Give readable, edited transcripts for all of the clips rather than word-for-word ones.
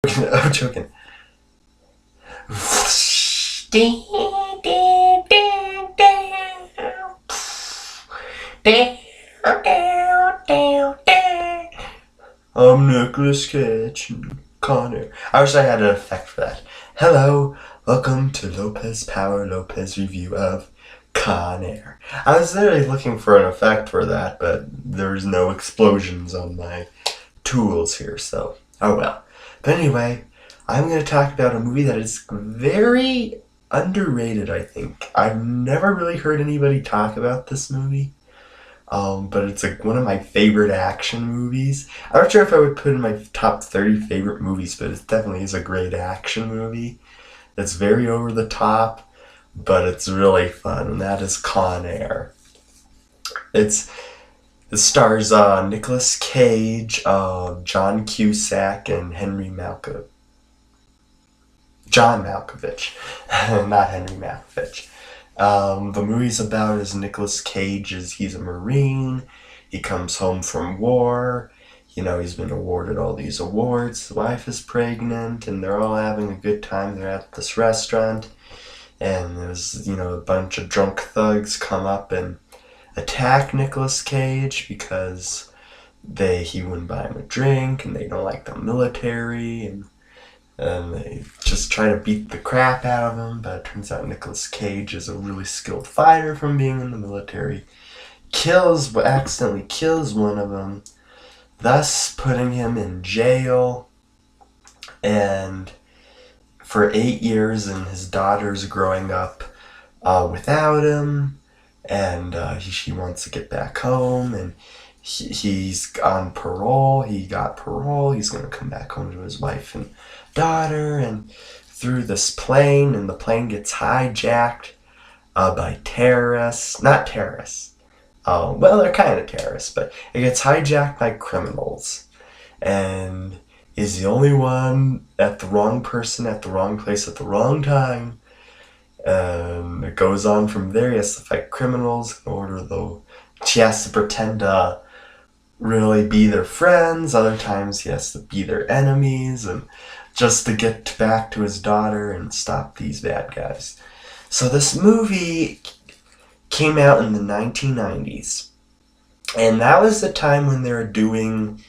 I'm joking. I'm Nicolas Cage and Connor. I wish I had an effect for that. Hello, welcome to Lopez Power Lopez review of Con Air. I was literally looking for an effect for that, but there's no explosions on my tools here, so oh well. But anyway, I'm going to talk about a movie that is very underrated, I think. I've never really heard anybody talk about this movie. But it's like one of my favorite action movies. I'm not sure if I would put it in my top 30 favorite movies, but it definitely is a great action movie. It's very over the top, but it's really fun, and that is Con Air. It stars Nicolas Cage, John Cusack, and John Malkovich, not Henry Malkovich. The movie's about is Nicolas Cage he's a Marine. He comes home from war. He's been awarded all these awards. His wife is pregnant, and they're all having a good time. They're at this restaurant, and there's a bunch of drunk thugs come up and attack Nicolas Cage because he wouldn't buy him a drink, and they don't like the military, and they just try to beat the crap out of him, but it turns out Nicolas Cage is a really skilled fighter from being in the military. Accidentally kills one of them, thus putting him in jail, and for 8 years, and his daughter's growing up without him, and she wants to get back home, and he's on parole. He got parole. He's going to come back home to his wife and daughter, and through this plane, and the plane gets hijacked by terrorists. Not terrorists. Well, they're kind of terrorists, but it gets hijacked by criminals, and is the only one at the wrong person at the wrong place at the wrong time. And it goes on from there. He has to fight criminals in order, though. She has to pretend to really be their friends. Other times he has to be their enemies, and just to get back to his daughter and stop these bad guys. So this movie came out in the 1990s, and that was the time when they were doing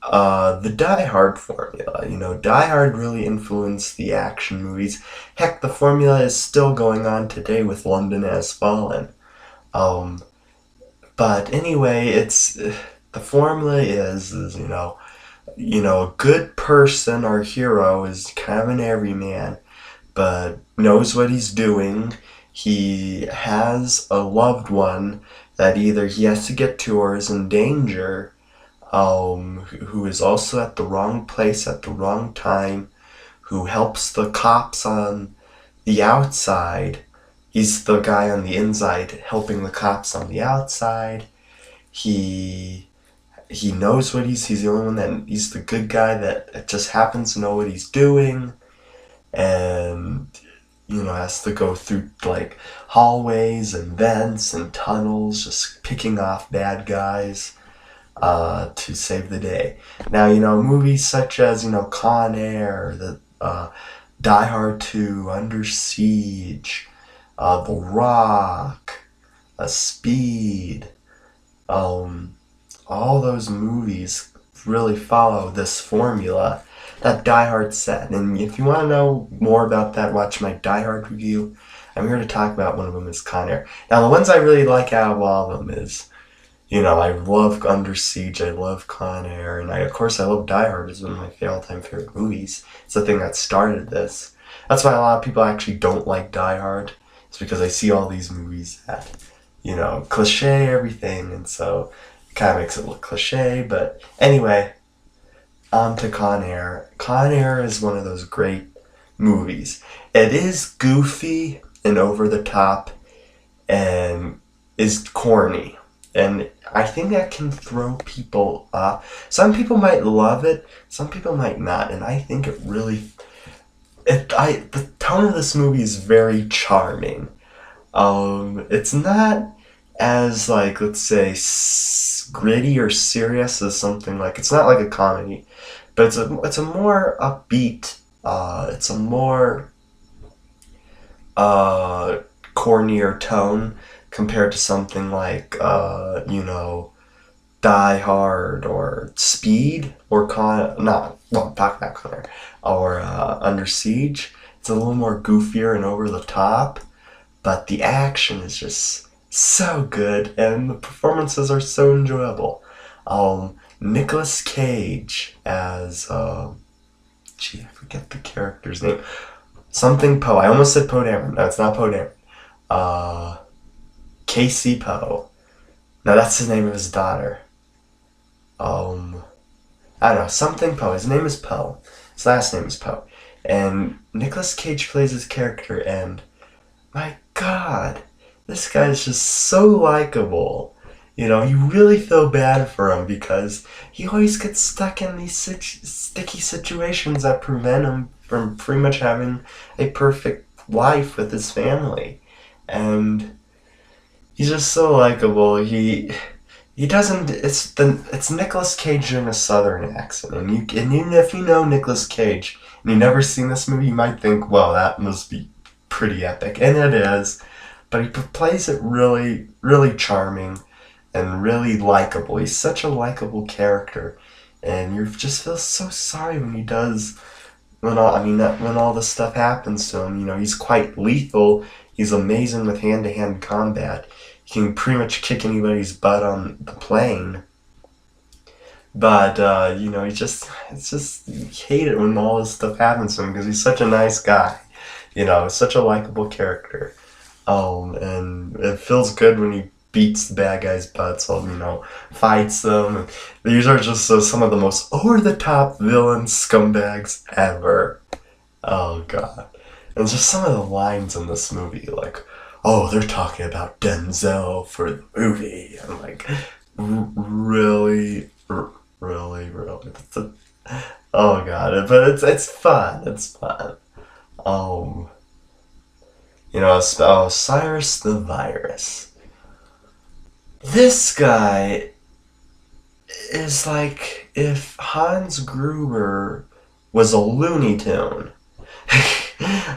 the Die Hard formula. Die Hard really influenced the action movies. Heck, the formula is still going on today with London Has Fallen. But anyway, the formula is a good person, our hero, is kind of an everyman, but knows what he's doing. He has a loved one that either he has to get to or is in danger, who is also at the wrong place at the wrong time, who helps the cops on the outside. He's the guy on the inside helping the cops on the outside. He knows what he's the only one he's the good guy that just happens to know what he's doing, and has to go through like hallways and vents and tunnels, just picking off bad guys to save the day. Now, movies such as Con Air, the Die Hard 2, Under Siege, The Rock, Speed, all those movies really follow this formula that Die Hard set. And if you want to know more about that, watch my Die Hard review. I'm here to talk about one of them is Con Air. Now, the ones I really like out of all of them is, I love Under Siege, I love Con Air, and of course I love Die Hard. It's one of my all-time favorite movies. It's the thing that started this. That's why a lot of people actually don't like Die Hard. It's because I see all these movies that, cliche everything, and so kind of makes it look cliche. But anyway, on to Con Air. Con Air is one of those great movies. It is goofy and over the top and is corny, and I think that can throw people off. Some people might love it, some people might not, and I think the tone of this movie is very charming. It's not as, let's say, gritty or serious as something it's not like a comedy, but it's a more upbeat, it's a more cornier tone compared to something like Die Hard or Speed or talk about Connor or Under Siege. It's a little more goofier and over the top, but the action is just so good and the performances are so enjoyable. Nicolas Cage as I forget the character's name. Something Poe. I almost said Poe Dameron. No, it's not Poe Dameron. Casey Poe. No, that's the name of his daughter. I don't know, something Poe. His name is Poe. His last name is Poe. And Nicolas Cage plays his character, and my God, this guy is just so likable. You really feel bad for him because he always gets stuck in these sticky situations that prevent him from pretty much having a perfect life with his family. And he's just so likable. He doesn't. It's Nicolas Cage in a southern accent, and even if you know Nicolas Cage and you've never seen this movie, you might think, well, that must be pretty epic, and it is. But he plays it really, really charming and really likable. He's such a likable character, and you just feel so sorry when he does. When all this stuff happens to him, he's quite lethal. He's amazing with hand-to-hand combat. He can pretty much kick anybody's butt on the plane. But, you hate it when all this stuff happens to him because he's such a nice guy. Such a likable character. And it feels good when he beats the bad guys' butts, fights them. These are just some of the most over-the-top villain scumbags ever. Oh, God. And just some of the lines in this movie, like, oh, they're talking about Denzel for the movie. I'm like, really, really, really. Oh God, but it's fun. It's fun. Cyrus the Virus. This guy is like if Hans Gruber was a Looney Tune.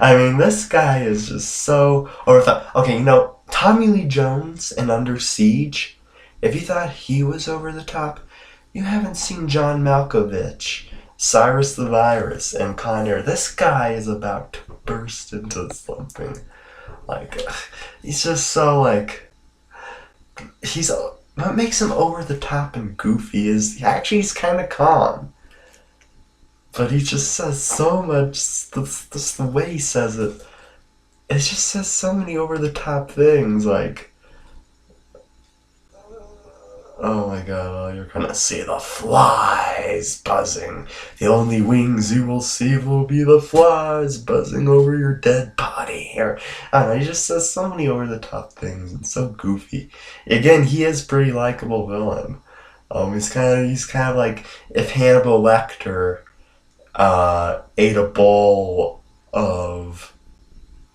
This guy is just so over the top. Okay, Tommy Lee Jones in Under Siege, if you thought he was over the top, you haven't seen John Malkovich, Cyrus the Virus, and Con Air. This guy is about to burst into something. Like, he's just so, what makes him over the top and goofy is, actually, he's kind of calm. But he just says so much, the way he says it, it just says so many over-the-top things, like, oh my God, you're gonna see the flies buzzing. The only wings you will see will be the flies buzzing over your dead body. Or, I don't know, he just says so many over-the-top things and so goofy. Again, he is a pretty likable villain. He's kind of like if Hannibal Lecter ate a bowl of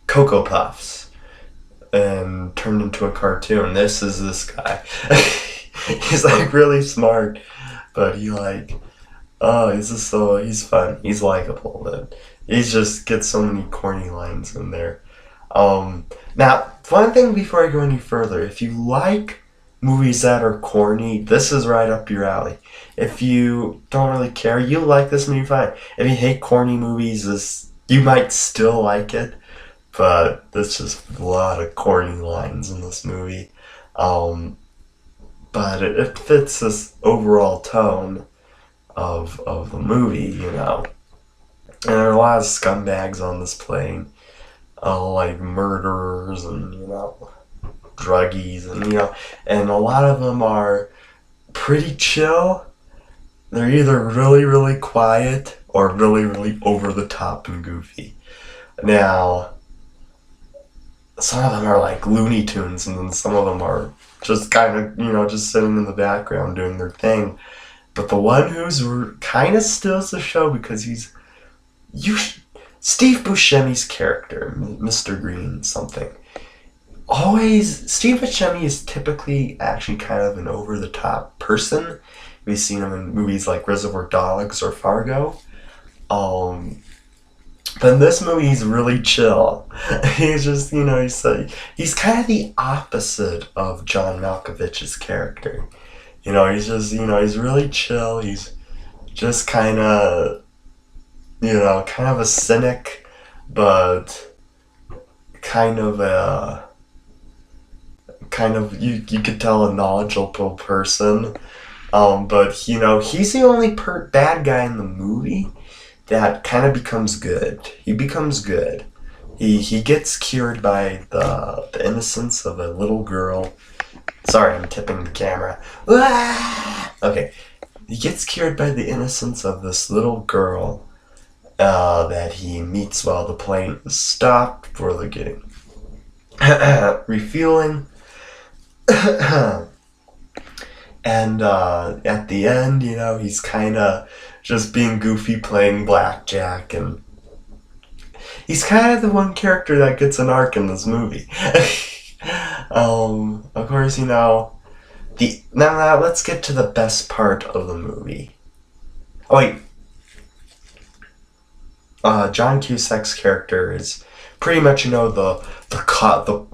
Cocoa Puffs and turned into a cartoon. This is this guy. He's really smart, but he's fun. He's likable, but he just gets so many corny lines in there. Now, one thing before I go any further, if you like movies that are corny, this is right up your alley. If you don't really care, you like this movie, fine. If you hate corny movies, you might still like it, but there's just a lot of corny lines in this movie. But it fits this overall tone of the movie, And there are a lot of scumbags on this plane, like murderers and, druggies, and a lot of them are pretty chill. They're either really, really quiet or really, really over the top and goofy. Now, some of them are like Looney Tunes, and then some of them are just kind of, just sitting in the background doing their thing. But the one who's kind of steals the show because Steve Buscemi's character, Mr. Green something. Steve Buscemi is typically actually kind of an over-the-top person. We've seen him in movies like Reservoir Dogs or Fargo. Um, but in this movie, he's really chill. He's just, he's kind of the opposite of John Malkovich's character. He's just, he's really chill. He's just kind of a cynic, but you could tell a knowledgeable person. But he's the only bad guy in the movie that kind of becomes good. He becomes good. He gets cured by the innocence of a little girl. Sorry, I'm tipping the camera. Ah! Okay. He gets cured by the innocence of this little girl that he meets while the plane is stopped for the getting refueling. And at the end, he's kind of just being goofy playing blackjack, and he's kind of the one character that gets an arc in this movie. Of course, now let's get to the best part of the movie. Oh wait, John Cusack's character is pretty much the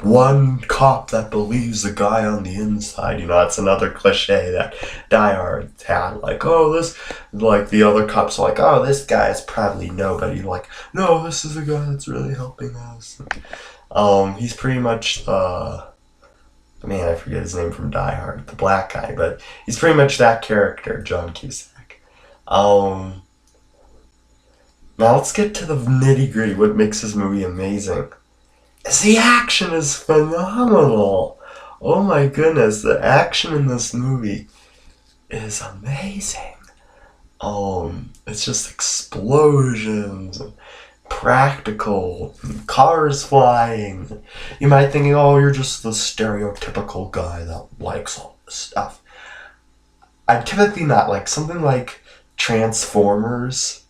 one cop that believes the guy on the inside. That's another cliche that Die Hard had. The other cops are like, oh, this guy is probably nobody. No, this is the guy that's really helping us. He's pretty much I forget his name from Die Hard, the black guy, but he's pretty much that character, John Cusack. Now let's get to the nitty gritty. What makes this movie amazing is the action is phenomenal. Oh my goodness, the action in this movie is amazing. It's just explosions and practical, and cars flying. You might think, oh, you're just the stereotypical guy that likes all this stuff. I'm typically not. Like something like Transformers.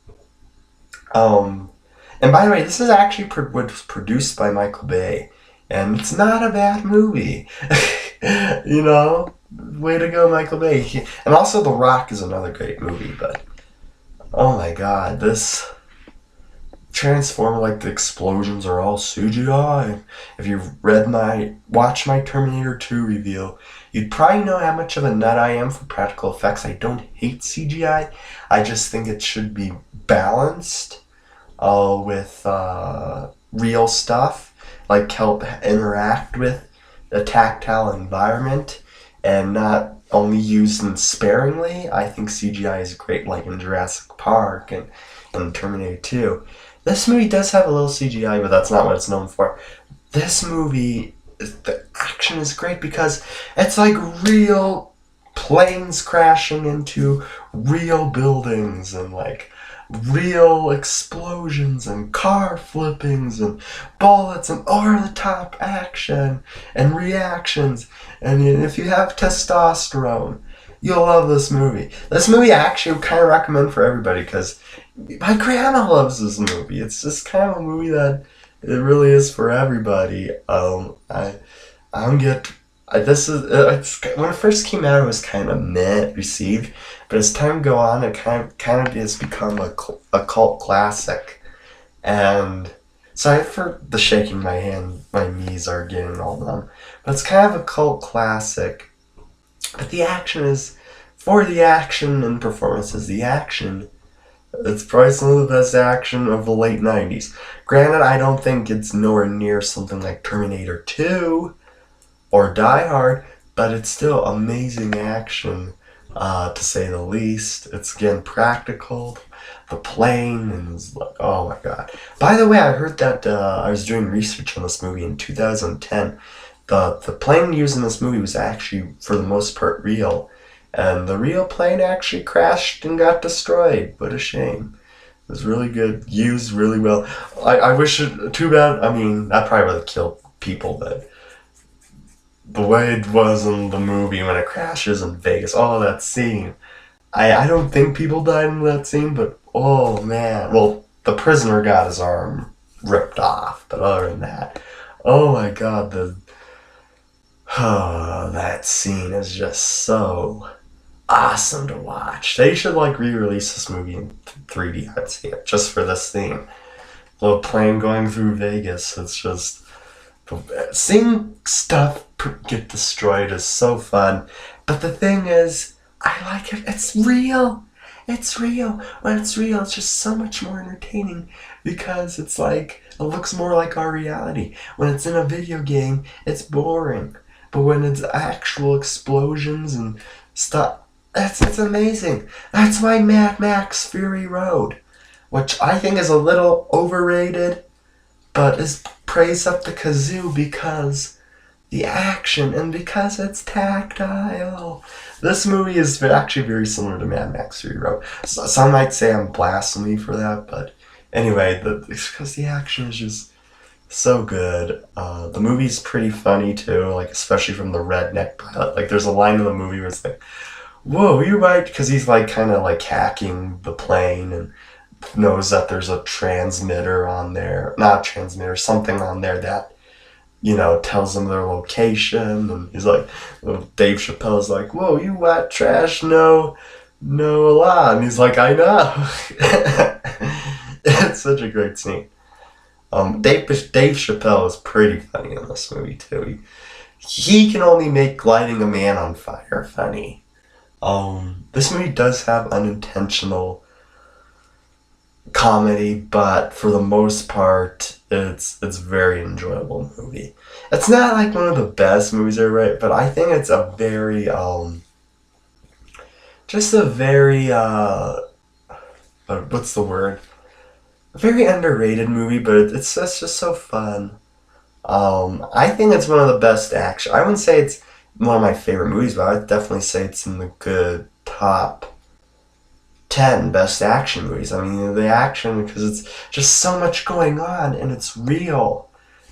And by the way, this is actually was produced by Michael Bay, and it's not a bad movie. Way to go, Michael Bay. And also, The Rock is another great movie, but oh my god, this Transformer, the explosions are all CGI. If you've watched my Terminator 2 review, you'd probably know how much of a nut I am for practical effects. I don't hate CGI. I just think it should be balanced with real stuff, help interact with the tactile environment and not only used sparingly. I think CGI is great, like in Jurassic Park and in Terminator 2. This movie does have a little CGI, but that's not what it's known for. This movie, the action is great because it's like real planes crashing into real buildings and real explosions and car flippings and bullets and over-the-top action and reactions. And if you have testosterone, you'll love this movie. This movie I actually kind of recommend for everybody because my grandma loves this movie. It's just kind of a movie that it really is for everybody. When it first came out, it was kind of meh received, but as time go on, it kind of has become a cult classic. And sorry for the shaking my hand, my knees are getting all numb, but it's kind of a cult classic. But the action is, for the action and performances, it's probably some of the best action of the late 90s. Granted, I don't think it's nowhere near something like Terminator 2 or Die Hard, but it's still amazing action, to say the least. It's, again, practical. The plane, and it's oh my god. By the way, I heard that I was doing research on this movie in 2010. The plane used in this movie was actually, for the most part, real. And the real plane actually crashed and got destroyed. What a shame. It was really good. Used really well. I wish it... Too bad. I mean, that probably would have killed people, but... The way it was in the movie when it crashes in Vegas. Oh, that scene. I don't think people died in that scene, but... Oh, man. Well, the prisoner got his arm ripped off. But other than that... Oh, my God. That scene is just so awesome to watch. They should like re-release this movie in 3D. I'd see it just for this theme. Little plane going through Vegas. It's just seeing stuff get destroyed is so fun. But the thing is, I like it. It's real. It's real. When it's real, it's just so much more entertaining because it's like, it looks more like our reality. When it's in a video game, it's boring. But when it's actual explosions and stuff, it's amazing. That's why Mad Max Fury Road, which I think is a little overrated, but is praised up the kazoo because the action and because it's tactile. This movie is actually very similar to Mad Max Fury Road. So, some might say I'm blasphemy for that, but anyway, it's because the action is just so good. The movie's pretty funny too, like especially from the redneck pilot. Like there's a line in the movie where it's like, "Whoa, you might," because he's like kind of like hacking the plane and knows that there's a transmitter on there, not transmitter, something on there that tells them their location, and he's like, Dave Chappelle's like, "Whoa, you white trash, no, a lot," and he's like, "I know." It's such a great scene. Dave Chappelle is pretty funny in this movie too. He can only make lighting a man on fire funny. This movie does have unintentional comedy, but for the most part, it's very enjoyable movie. It's not like one of the best movies ever, right? But I think it's a very just a very what's the word? A very underrated movie, but it's just so fun. I think it's one of the best action. I wouldn't say it's one of my favorite movies, but I'd definitely say it's in the good top 10 best action movies. I mean, the action, because it's just so much going on and it's real.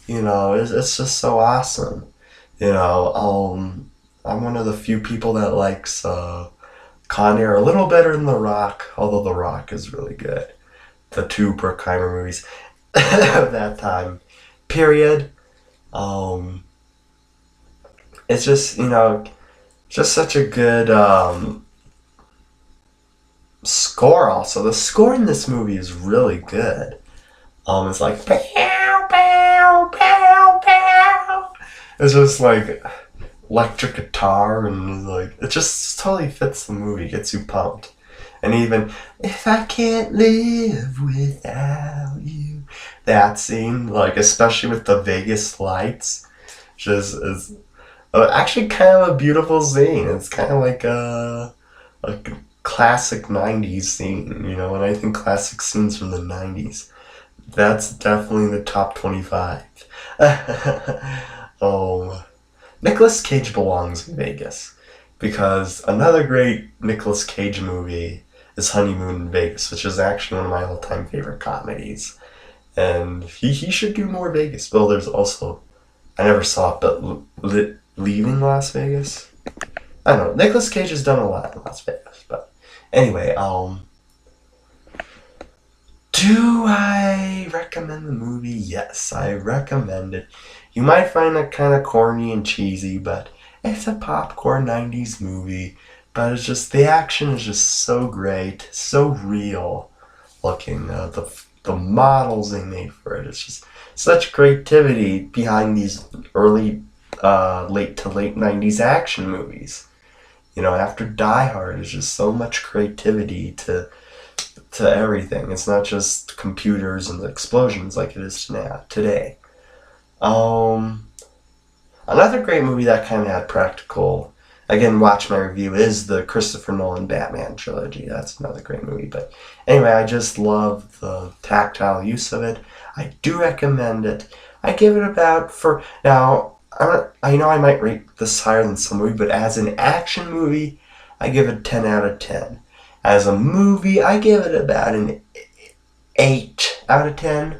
It's just so awesome. I'm one of the few people that likes Con Air a little better than The Rock, although The Rock is really good. The two Bruckheimer movies of that time period. It's just, just such a good score also. The score in this movie is really good. It's like pow, pow, pow, pow. It's just like electric guitar and like it just totally fits the movie, gets you pumped. And even if I can't live without you, that scene, like especially with the Vegas lights, just is actually kind of a beautiful scene. It's kind of like a classic 90s scene, and I think classic scenes from the 90s, that's definitely in the top 25. Nicolas Cage belongs in Vegas because another great Nicolas Cage movie is Honeymoon in Vegas, which is actually one of my all-time favorite comedies, and he should do more Vegas. Well, there's also, I never saw it, but Leaving Las Vegas? I don't know. Nicolas Cage has done a lot in Las Vegas, but anyway, do I recommend the movie? Yes, I recommend it. You might find it kind of corny and cheesy, but it's a popcorn 90s movie. But it's just, the action is just so great, so real looking. The models they made for it, it's just such creativity behind these early, late 90s action movies. After Die Hard, there's just so much creativity to everything. It's not just computers and explosions like it is today. Another great movie that kind of had practical, again, watch my review, is the Christopher Nolan Batman trilogy. That's another great movie. But anyway, I just love the tactile use of it. I do recommend it. I give it about, I know I might rate this higher than some movie, but as an action movie, I give it 10 out of 10. As a movie, I give it about an 8 out of 10.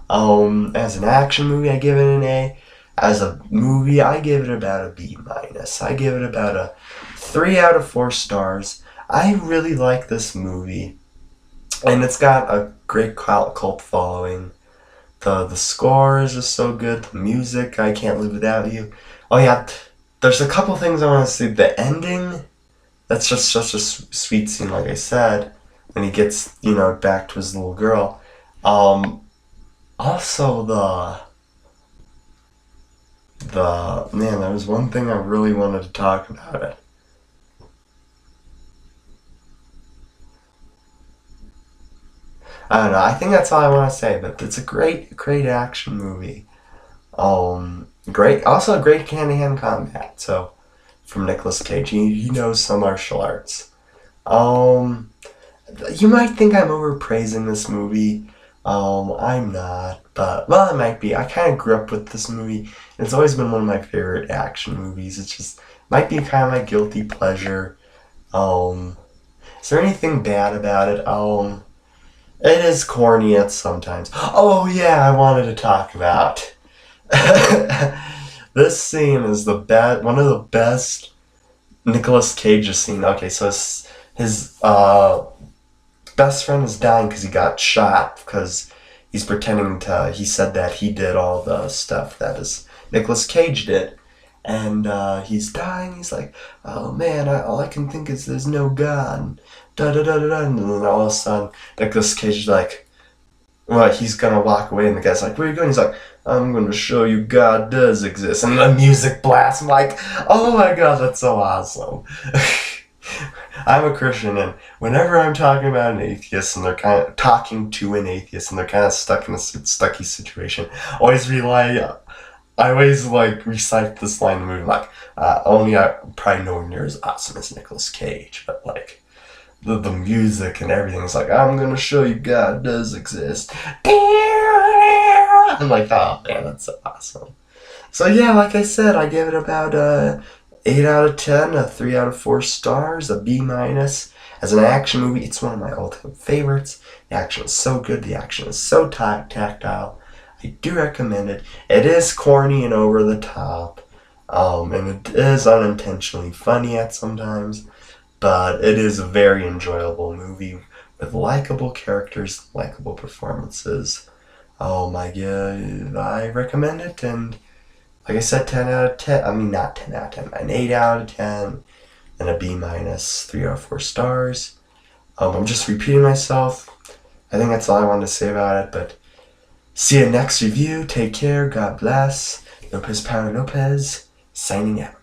As an action movie, I give it an A. As a movie, I give it about a B-. I give it about a 3 out of 4 stars. I really like this movie, and it's got a great cult following. The score is just so good. The music, I Can't Live Without You. Oh yeah, there's a couple things I want to say. The ending that's just such a sweet scene, like I said, when he gets, you know, back to his little girl. Um, Also, the man, there was one thing I really wanted to talk about it. I don't know. I think that's all I want to say. But it's a great action movie. Great. Also, a great hand-to-hand combat. So, from Nicolas Cage, he knows some martial arts. Um, you might think I'm overpraising this movie. I'm not, but well, I might be. I kind of grew up with this movie, and it's always been one of my favorite action movies. It's just might be kind of my guilty pleasure. Um, is there anything bad about it? It is corny at sometimes. Oh yeah, I wanted to talk about. This scene is one of the best Nicolas Cage's scene. Okay, so his best friend is dying because he got shot because he's pretending to. He said that he did all the stuff that is Nicolas Cage did, and he's dying. He's like, "Oh man, all I can think is there's no God." Da da da da da. And then all of a sudden, Nicolas Cage is like, "Well, he's gonna walk away," and the guy's like, "Where are you going?" He's like, "I'm gonna show you God does exist." And the music blasts. I'm like, "Oh my god, that's so awesome." I'm a Christian, and whenever I'm talking about an atheist and they're kind of talking to an atheist and they're kind of stuck in a stucky situation, I always I always like recite this line in the movie, like, only I probably nowhere near as awesome as Nicolas Cage, but like the music and everything is like, I'm gonna show you God does exist. I'm like, oh man, that's so awesome. So yeah, like I said, I give it about 8 out of 10, a 3 out of 4 stars, a B minus. As an action movie, it's one of my ultimate favorites. The action is so good. The action is so tactile. I do recommend it. It is corny and over the top, and it is unintentionally funny at sometimes, but it is a very enjoyable movie with likable characters, likable performances. Oh my god, I recommend it, and like I said, 10 out of 10. I mean, not 10 out of 10, an 8 out of 10, and a B minus, 3 out of 4 stars. I'm just repeating myself. I think that's all I wanted to say about it, but see you next review. Take care. God bless. Lopez Power Lopez, signing out.